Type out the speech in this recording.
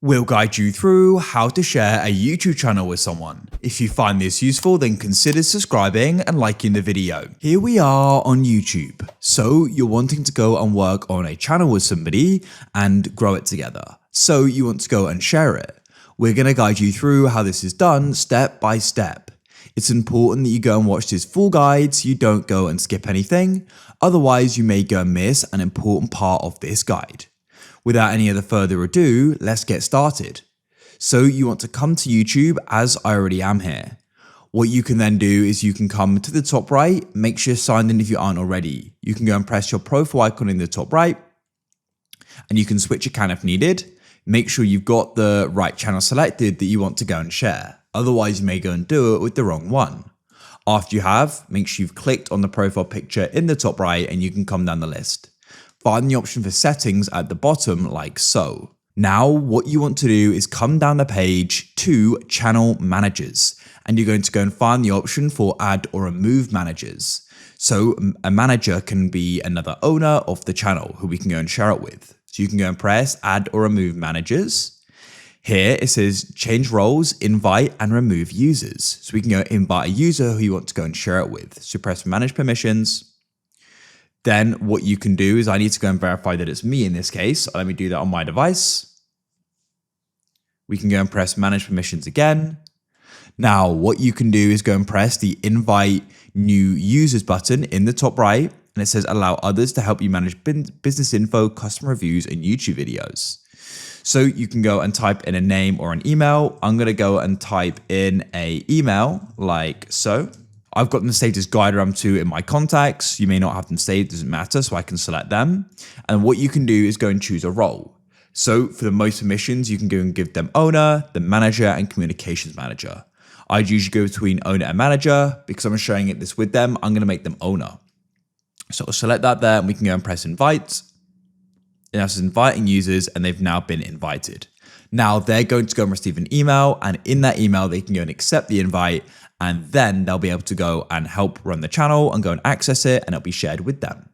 We'll guide you through how to share a YouTube channel with someone. If you find this useful, then consider subscribing and liking the video. Here we are on YouTube. So you're wanting to go and work on a channel with somebody and grow it together. So you want to go and share it. We're going to guide you through how this is done step by step. It's important that you go and watch this full guide so you don't go and skip anything. Otherwise, you may go and miss an important part of this guide. Without any other further ado, let's get started. So you want to come to YouTube as I already am here. What you can then do is you can come to the top right, make sure you're signed in if you aren't already. You can go and press your profile icon in the top right, and you can switch account if needed. Make sure you've got the right channel selected that you want to go and share. Otherwise, you may go and do it with the wrong one. After you have, make sure you've clicked on the profile picture in the top right and you can come down the list. Find the option for settings at the bottom like so. Now what you want to do is come down the page to channel managers and you're going to go and find the option for add or remove managers. So a manager can be another owner of the channel who we can go and share it with. So you can go and press add or remove managers. Here it says change roles, invite and remove users. So we can go invite a user who you want to go and share it with. So press manage permissions. Then what you can do is I need to go and verify that it's me in this case. Let me do that on my device. We can go and press manage permissions again. Now what you can do is go and press the invite new users button in the top right. And it says allow others to help you manage business info, customer reviews and YouTube videos. So you can go and type in a name or an email. I'm going to go and type in an email like so. I've got them saved as GuideRealm 2 in my contacts. You may not have them saved, doesn't matter, so I can select them. And what you can do is go and choose a role. So for the most permissions, you can go and give them owner, the manager, and communications manager. I'd usually go between owner and manager. Because I'm sharing this with them, I'm going to make them owner. So I'll select that there, and we can go and press invite. And that's inviting users, and they've now been invited. Now they're going to go and receive an email, and in that email, they can go and accept the invite, and then they'll be able to go and help run the channel and go and access it, and it'll be shared with them.